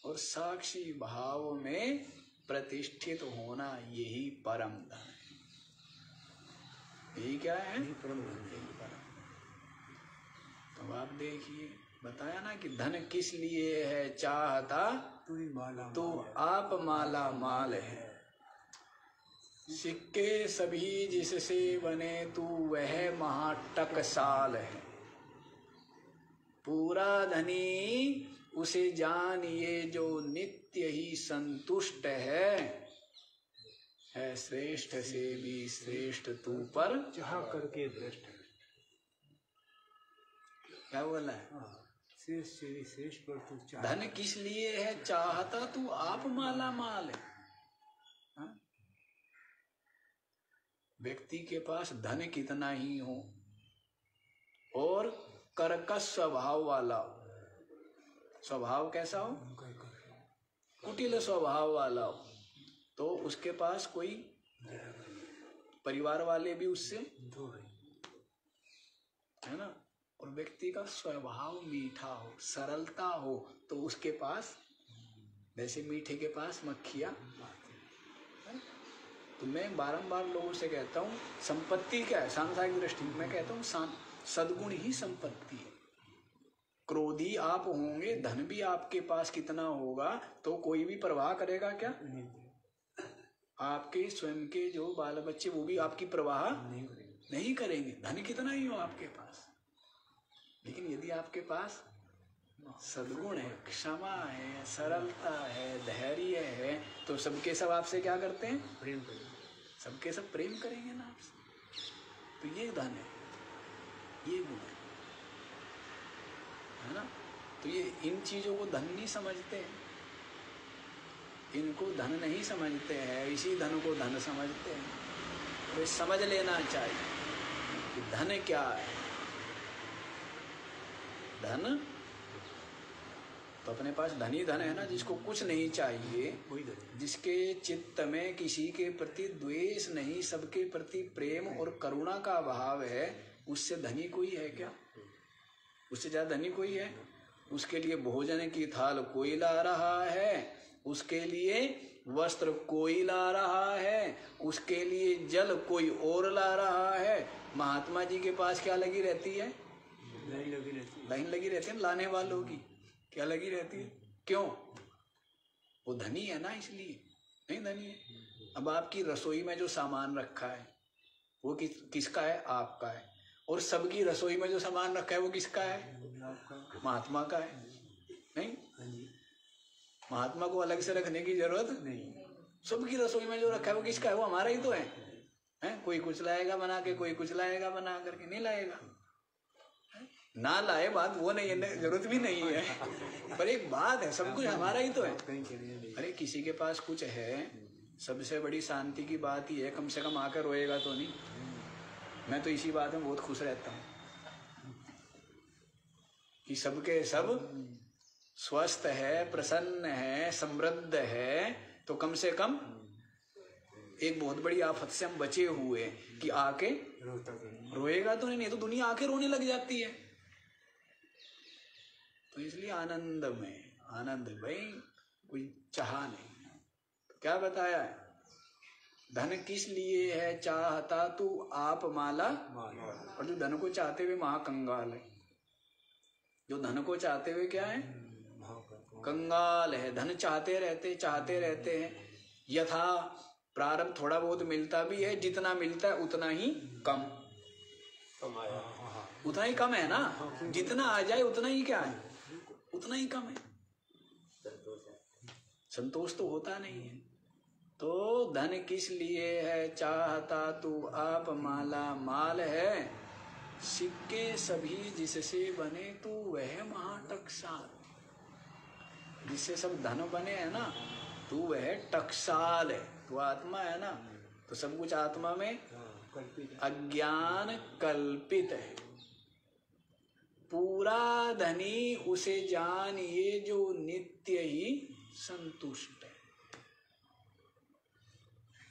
और साक्षी भाव में प्रतिष्ठित होना, यही परम धन है। यही क्या है? परम धन। तो आप देखिए, बताया ना कि धन किस लिए है चाहता तो आप माला माल है। सिक्के सभी जिससे बने तू वह महाटकसाल है। पूरा धनी उसे जानिए जो नित्य ही संतुष्ट है श्रेष्ठ से भी श्रेष्ठ तू पर चाह करके दृष्ट। क्या बोला है? श्रेष्ठ से भी श्रेष्ठ पर तू चाह। धन किस लिए है चाहता तू आप माला माल है। हाँ? व्यक्ति के पास धन कितना ही हो और कर्कश स्वभाव वाला हो, स्वभाव कैसा हो? कुटिल स्वभाव वाला हो, तो उसके पास कोई परिवार वाले भी उससे है ना। और व्यक्ति का स्वभाव मीठा हो, सरलता हो, तो उसके पास जैसे मीठे के पास मक्खियाँ। तो मैं बारंबार लोगों से कहता हूँ, संपत्ति क्या है सांसारिक दृष्टि में? मैं कहता हूँ सद्गुण ही संपत्ति है। क्रोधी आप होंगे, धन भी आपके पास कितना होगा, तो कोई भी परवाह करेगा क्या? आपके स्वयं के जो बाल बच्चे, वो भी आपकी परवाह नहीं करेंगे, धन कितना ही हो आपके पास। लेकिन यदि आपके पास सद्गुण है, क्षमा है, सरलता है, धैर्य है, तो सबके सब आपसे क्या करते हैं? प्रेम करेंगे। सबके सब प्रेम करेंगे ना आपसे। तो ये धन है, ये गुण है ना। तो ये इन चीजों को धन नहीं समझते हैं, इनको धन नहीं समझते हैं, इसी धन को धन समझते हैं। तो समझ लेना चाहिए कि धन क्या है। धन तो अपने पास धन ही धन है ना, जिसको कुछ नहीं चाहिए, जिसके चित्त में किसी के प्रति द्वेष नहीं, सबके प्रति प्रेम और करुणा का भाव है, उससे धनी कोई है क्या? उससे ज्यादा धनी कोई है? उसके लिए भोजन की थाल कोई ला रहा है, उसके लिए वस्त्र कोई ला रहा है, उसके लिए जल कोई और ला रहा है। महात्मा जी के पास क्या लगी रहती है? लाइन लगी रहती है लाने वालों की। क्या लगी रहती है? क्यों? वो धनी है ना, इसलिए नहीं धनी है। अब आपकी रसोई में जो सामान रखा है वो किसका है? आपका है। और सबकी रसोई में जो सामान रखा है वो किसका है? महात्मा का है। नहीं, महात्मा को अलग से रखने की जरूरत नहीं। सबकी रसोई में जो रखा है वो किसका है? वो हमारा ही तो है, हैं? कोई कुछ लाएगा बना के, कोई कुछ लाएगा बना करके, नहीं लाएगा। ना लाए बात वो नहीं है, जरूरत भी नहीं है, पर एक बात है, सब कुछ हमारा ही तो है। अरे किसी के पास कुछ है, सबसे बड़ी शांति की बात ही है, कम से कम आकर रोएगा तो नहीं। मैं तो इसी बात में बहुत खुश रहता हूँ कि सबके सब स्वस्थ है, प्रसन्न है, समृद्ध है, तो कम से कम एक बहुत बड़ी आफत से हम बचे हुए कि आके रोएगा तो नहीं, तो दुनिया आके रोने लग जाती है। तो इसलिए आनंद में आनंद भाई कोई चाह नहीं। तो क्या बताया है? धन किस लिए है चाहता तू आप माला, और जो धन को चाहते हुए महाकंगाल है। जो धन को चाहते हुए क्या है? कंगाल है। धन चाहते रहते हैं। यथा प्रारब्ध थोड़ा बहुत मिलता भी है, जितना मिलता है उतना ही कम, उतना ही कम है ना। जितना आ जाए उतना ही क्या है, उतना ही कम है। संतोष तो होता नहीं है। तो धन किस लिए है चाहता तू आप माला माल है, सिक्के सभी जिससे बने तू वह महाटकसाल। जिससे सब धन बने है ना, तू वह टकसाल है, तू आत्मा है ना, तो सब कुछ आत्मा में अज्ञान कल्पित है। पूरा धनी उसे जानिए जो नित्य ही संतुष्ट है।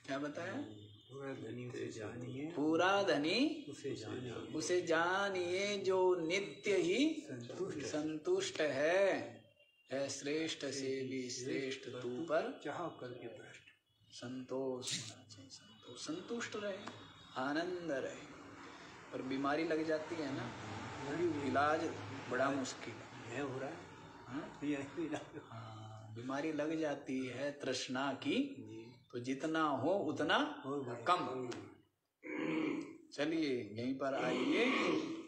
क्या बताया? पूरा धनी उसे जानिए, पूरा धनी उसे जानिए जो नित्य ही संतुष्ट है श्रेष्ठ से भी श्रेष्ठ तू पर चाह करके भ्रष्ट। संतोष संतुष्ट रहे, आनंद रहे। पर बीमारी लग जाती है ना, इलाज बड़ा मुश्किल है। हो रहा है हाँ, बीमारी लग जाती है तृष्णा की, तो जितना हो उतना कम। चलिए यहीं पर आइए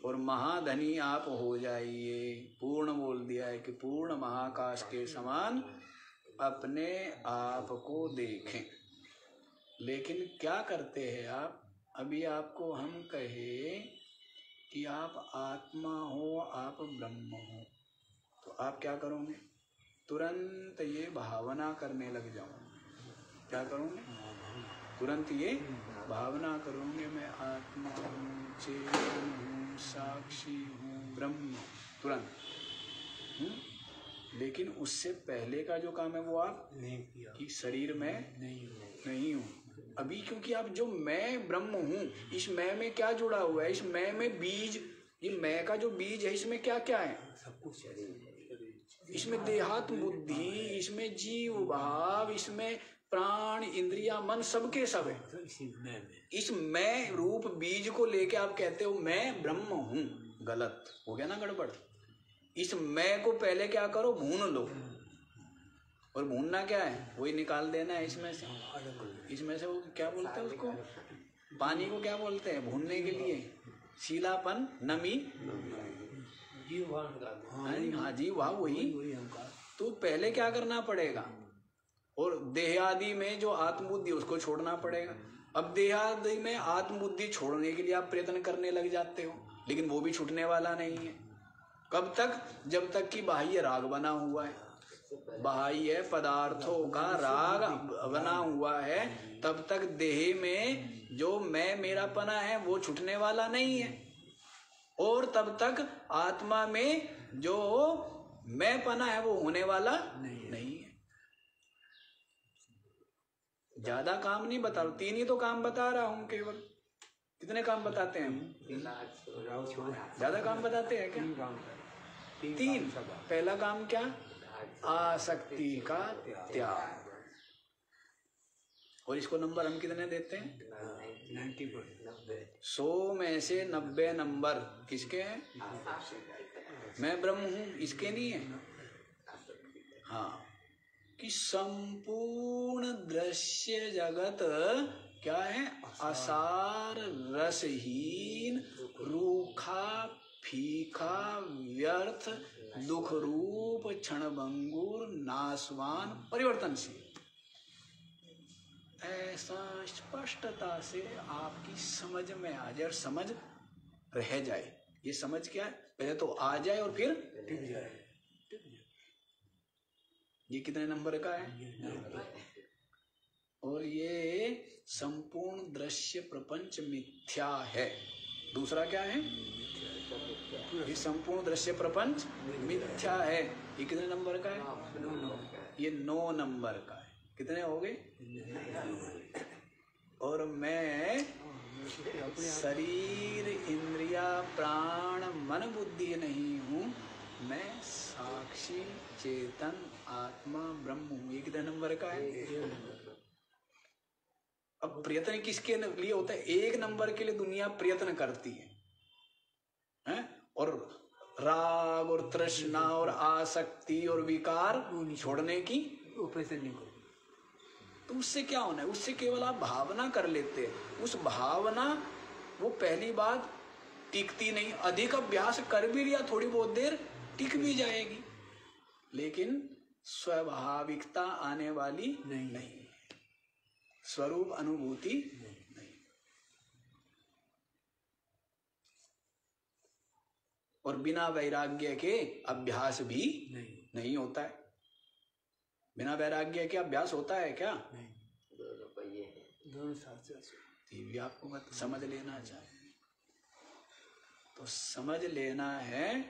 और महाधनी आप हो जाइए। पूर्ण बोल दिया है कि पूर्ण महाकाश के समान अपने आप को देखें। लेकिन क्या करते हैं आप? अभी आपको हम कहे कि आप आत्मा हो, आप ब्रह्म हो, तो आप क्या करोगे? तुरंत ये भावना करने लग जाओगे। क्या करोगे? तुरंत ये भावना करोगे, मैं आत्मा हूँ, चेतन हूँ, साक्षी हूँ, ब्रह्म, तुरंत। लेकिन उससे पहले का जो काम है वो आप नहीं किया कि शरीर में नहीं हूँ अभी, क्योंकि आप जो मैं ब्रह्म हूँ, इस मैं में क्या जुड़ा हुआ है? इस मैं में बीज, ये मैं का जो बीज है इसमें क्या क्या है? सब कुछ। इसमें देहात्म बुद्धि, इसमें जीव भाव, इसमें प्राण इंद्रिया मन, सबके सब है। इस मैं रूप बीज को लेके आप कहते हो मैं ब्रह्म हूं, गलत हो गया ना, गड़बड़। इस मैं को पहले क्या करो? भून लो। और भूनना क्या है? वही निकाल देना है इसमें से। इसमें से वो क्या बोलते हैं उसको? पानी को क्या बोलते हैं भूनने के लिए? शीलापन, नमी, हाँ जी, वाह, वही। तो पहले क्या करना पड़ेगा? और देहादि में जो आत्मबुद्धि उसको छोड़ना पड़ेगा। अब देहादि में आत्मबुद्धि छोड़ने के लिए आप प्रयत्न करने लग जाते हो, लेकिन वो भी छूटने वाला नहीं है। कब तक? जब तक कि बाह्य राग बना हुआ है, बाह्य पदार्थों का राग बना हुआ है, तब तक देह में जो मैं मेरापना है वो छूटने वाला नहीं है। और तब तक आत्मा में जो मैं पना है वो होने वाला नहीं है। ज्यादा काम नहीं बता रहा, 3 ही तो काम बता रहा हूं केवल। कितने काम बताते हैं हम? ज्यादा काम बताते हैं क्या? 3। पहला काम क्या? आसक्ति का त्याग। और इसको नंबर हम कितने देते हैं? 100 में से 90 नंबर किसके हैं? मैं ब्रह्म हूं इसके नहीं है। हाँ, कि संपूर्ण दृश्य जगत क्या है? असार, रसहीन, रूखा, फीका, व्यर्थ, दुख रूप, क्षणभंगुर, नाशवान, परिवर्तनशील। ऐसा स्पष्टता से आपकी समझ में आ जाए और समझ रह जाए। ये समझ क्या है? पहले तो आ जाए और फिर टिक जाए। ये कितने नंबर का है? और ये संपूर्ण दृश्य प्रपंच मिथ्या है। दूसरा क्या है? ये संपूर्ण दृश्य प्रपंच मिथ्या है। ये कितने नंबर का है? ये 9 नंबर का है। कितने हो गए? और मैं शरीर, इंद्रिया, प्राण, मन, बुद्धि नहीं हूँ, मैं साक्षी, चेतन, आत्मा, ब्रह्म हूँ। ये कितने नंबर का है? अब प्रयत्न किसके लिए होता है? 1 नंबर के लिए दुनिया प्रयत्न करती है? और राग और तृष्णा और आसक्ति और विकार छोड़ने की तो उससे क्या होना है, उससे केवल आप भावना कर लेते हैं। उस भावना वो पहली बात टिकती नहीं, अधिक अभ्यास कर भी लिया थोड़ी बहुत देर टिक भी जाएगी, लेकिन स्वाभाविकता आने वाली नहीं, स्वरूप अनुभूति नहीं। और बिना वैराग्य के अभ्यास भी नहीं होता है। बिना वैराग्य के अभ्यास होता है क्या? दोनों साथ ये भी आपको समझ लेना चाहिए। तो समझ लेना है,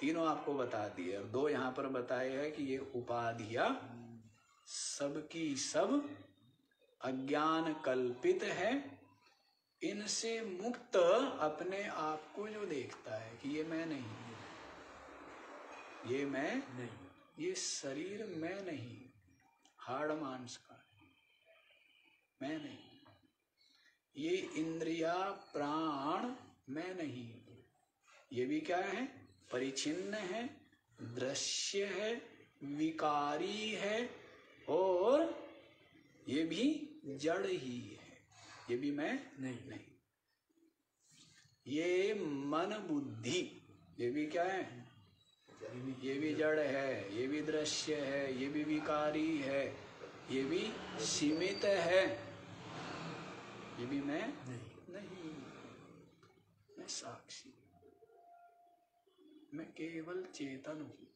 तीनों आपको बता दिए और दो यहाँ पर बताए हैं कि ये उपाधियां सबकी सब अज्ञान कल्पित है। इनसे मुक्त अपने आप को जो देखता है कि ये मैं नहीं, ये मैं नहीं, ये शरीर मैं नहीं, हाड़ मांस का मैं नहीं, ये इंद्रिया प्राण मैं नहीं, ये भी क्या है? परिचिन्न है, दृश्य है, विकारी है और ये भी जड़ ही है, ये भी मैं नहीं। ये मन बुद्धि ये भी क्या है? ये भी जड़ है, ये भी दृश्य है, ये भी विकारी है, ये भी सीमित है, ये भी मैं नहीं। मैं साक्षी, मैं केवल चेतन हूं,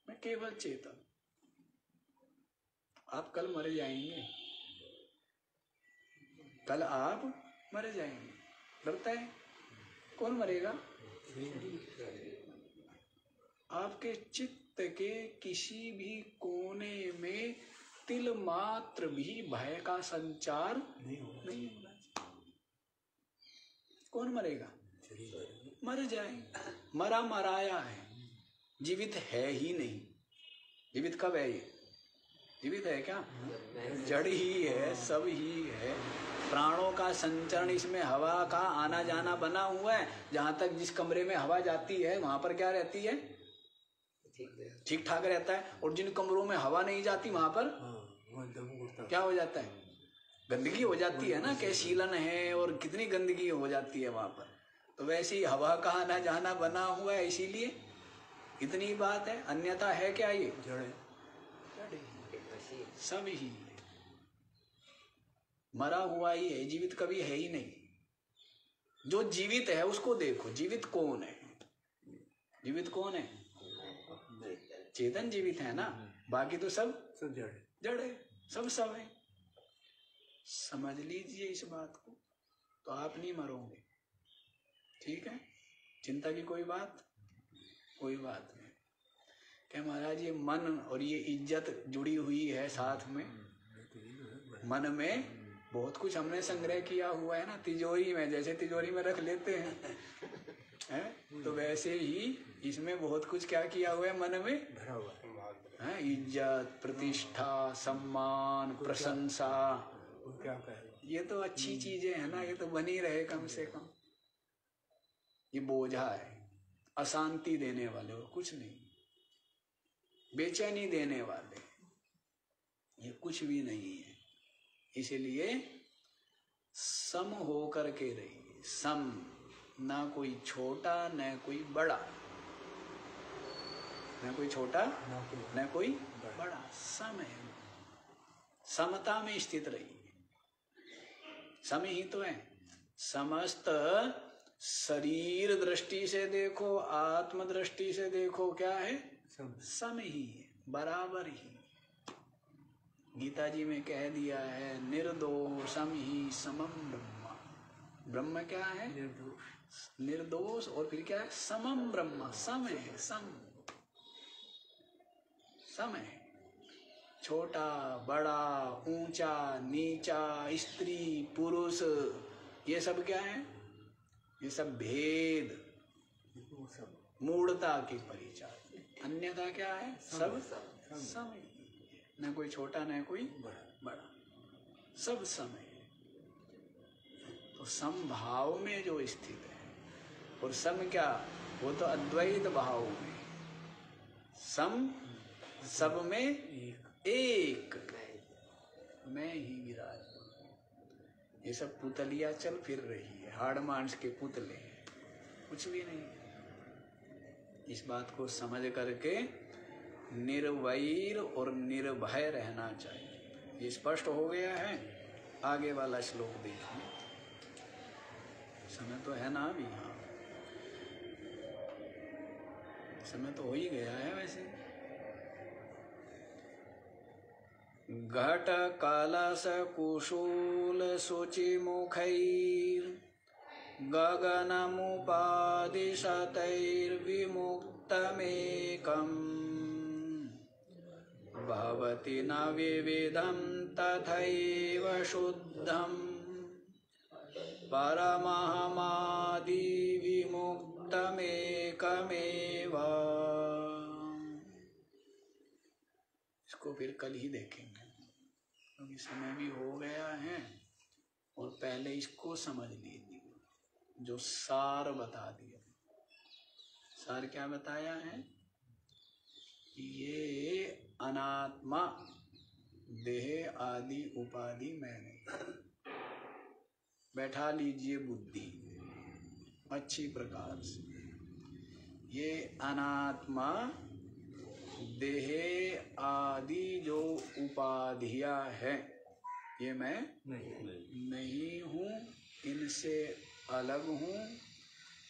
मैं केवल चेतन। आप कल मर जाएंगे, कल आप मर जाएंगे, डरता है? कौन मरेगा? आपके चित्त के किसी भी कोने में तिल मात्र भी भय का संचार नहीं होना चाहिए। कौन मरेगा? मर जाए, मरा मराया है, जीवित है ही नहीं। जीवित कब है? ये जीवित है क्या? जड़ ही है, सब ही है। प्राणों का संचरण, इसमें हवा का आना जाना बना हुआ है। जहां तक जिस कमरे में हवा जाती है वहां पर क्या रहती है? ठीक ठाक रहता है। और जिन कमरों में हवा नहीं जाती वहां पर क्या हो जाता है? गंदगी हो जाती है ना, क्या शीलन है और कितनी गंदगी हो जाती है वहां पर। तो वैसे ही हवा का आना जाना बना हुआ है, इसीलिए इतनी बात है। अन्यथा है क्या? ये जड़ सब ही मरा हुआ ही है, जीवित कभी है ही नहीं। जो जीवित है उसको देखो, जीवित कौन है? जीवित कौन है? चेतन जीवित है ना, बाकी तो सब जड़ है, सब है। समझ लीजिए इस बात को, तो आप नहीं मरोगे। ठीक है, चिंता की कोई बात नहीं। क्या महाराज ये मन और ये इज्जत जुड़ी हुई है साथ में। मन में बहुत कुछ हमने संग्रह किया हुआ है ना, तिजोरी में, जैसे तिजोरी में रख लेते हैं तो वैसे ही इसमें बहुत कुछ क्या किया हुआ है, मन में भरा हुआ है। इज्जत, प्रतिष्ठा, सम्मान, प्रशंसा, ये तो अच्छी चीजें है ना, ये तो बनी रहे कम से कम। ये बोझा है, अशांति देने वाले और कुछ नहीं, बेचैनी देने वाले, ये कुछ भी नहीं है। इसलिए सम होकर के रहिए, सम, ना कोई छोटा न कोई बड़ा, न कोई छोटा न कोई बड़ा, सम है। समता में स्थित रहिए। सम ही तो है। समस्त शरीर दृष्टि से देखो, आत्म दृष्टि से देखो, क्या है? सम ही है, बराबर ही। गीता जी में कह दिया है, निर्दोषम ही समम ब्रह्म। ब्रह्म क्या है? निर्दोष। और फिर क्या है? समम ब्रह्म, सम है, सम है। छोटा बड़ा, ऊंचा नीचा, स्त्री पुरुष, ये सब क्या है? ये सब भेद, मूढ़ता की परिचय। अन्यथा क्या है? सब सम है। न कोई छोटा न कोई बड़ा, सब सम है। तो समभाव में जो स्थित है, और सम क्या? वो तो अद्वैत भाव में, सम सब में एक, ही विराजमान। ये सब पुतलियां चल फिर रही है, हाड़ मांस के पुतले हैं, कुछ भी नहीं। इस बात को समझ करके निर्वैर और निर्भय रहना चाहिए। ये स्पष्ट हो गया है। आगे वाला श्लोक देखिए। समय तो है ना अभी? हाँ, समय तो हो ही गया है वैसे। घट कलश कुशूल शुचि मुखैर गगनमुपादिशतैर्विमुक्तमेकम् भवति न विविधं तथैव शुद्धं परमहमादिविमुक्तमेकमेव। इसको फिर कल ही देखेंगे क्योंकि समय भी हो गया है। और पहले इसको समझ लीजिए जो सार बता दिया। सार क्या बताया है कि ये अनात्मा देह आदि उपाधि मैं नहीं। बैठा लीजिए बुद्धि अच्छी प्रकार से। ये अनात्मा देह आदि जो उपाधियां है ये मैं नहीं हूँ, इनसे अलग हूँ,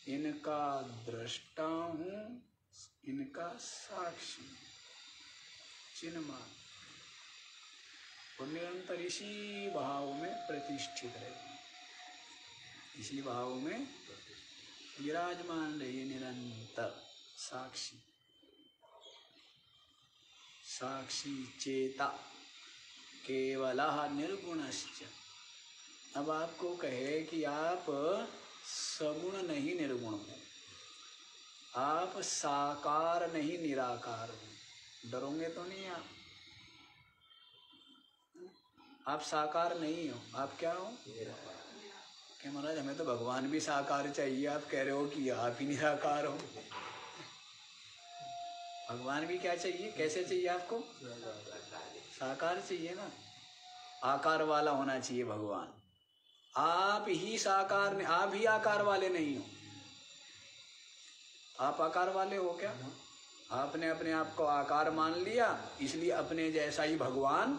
इनका दृष्टा हूँ, इनका साक्षी चिन्हमान और निरंतर इसी भाव में प्रतिष्ठित रहे, इसी भाव में विराजमान रहिए निरंतर। साक्षी साक्षी चेता केवलः निर्गुणश्च। अब आपको कहे कि आप सगुण नहीं निर्गुण हो, आप साकार नहीं निराकार हो, डरोगे तो नहीं आप? आप साकार नहीं हो, आप क्या हो? कि महाराज हमें तो भगवान भी साकार चाहिए, आप कह रहे हो कि आप ही निराकार हो। भगवान भी क्या चाहिए, कैसे चाहिए आपको? साकार चाहिए ना, आकार वाला होना चाहिए भगवान। आप ही साकार, आप ही आकार वाले नहीं हो। आप आकार वाले हो क्या? आपने अपने आप को आकार मान लिया, इसलिए अपने जैसा ही भगवान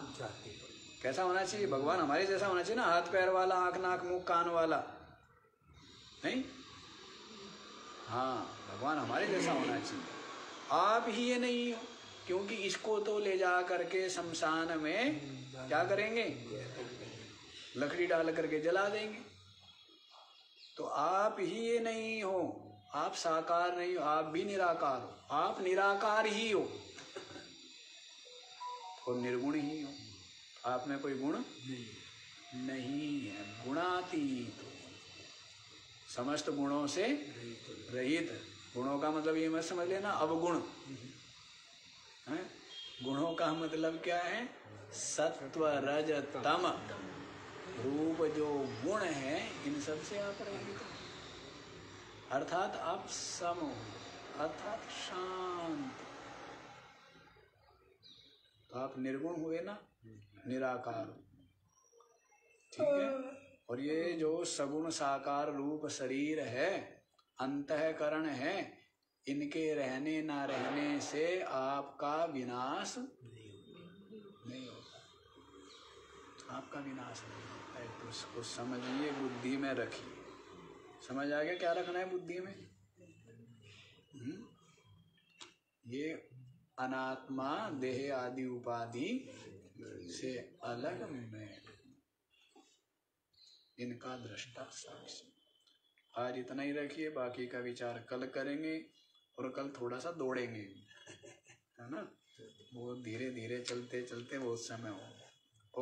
कैसा होना चाहिए? भगवान हमारे जैसा होना चाहिए ना, हाथ पैर वाला, आंख नाक मुंह कान वाला नहीं। हाँ, भगवान हमारे जैसा होना चाहिए। आप ही ये नहीं हो, क्योंकि इसको तो ले जा करके शमशान में क्या करेंगे? लकड़ी डाल करके जला देंगे। तो आप ही ये नहीं हो, आप साकार नहीं हो, आप भी निराकार हो। आप निराकार ही हो और निर्गुण ही हो। आप में कोई गुण नहीं है, गुणातीत, समस्त गुणों से रहित। गुणों का मतलब ये मत समझ लेना अवगुण है। गुणों का मतलब क्या है? सत्व रज तम रूप जो गुण है, इन सब से आप रहित, अर्थात आप सम हो, अर्थात शांत। तो आप निर्गुण हुए ना, निराकार, ठीक है। और ये जो सगुण साकार रूप शरीर है, अंतःकरण है, इनके रहने ना रहने से आपका विनाश नहीं होता, आपका विनाश नहीं होता है। तो उसको समझिए, बुद्धि में रखिए। समझ आ गया क्या रखना है बुद्धि में? ये अनात्मा देह आदि उपाधि से अलग मैं, इनका दृष्टा साक्षी। आज इतना ही रखिए, बाकी का विचार कल करेंगे। और कल थोड़ा सा दौड़ेंगे, है ना? वो धीरे धीरे चलते चलते बहुत समय हो। ओ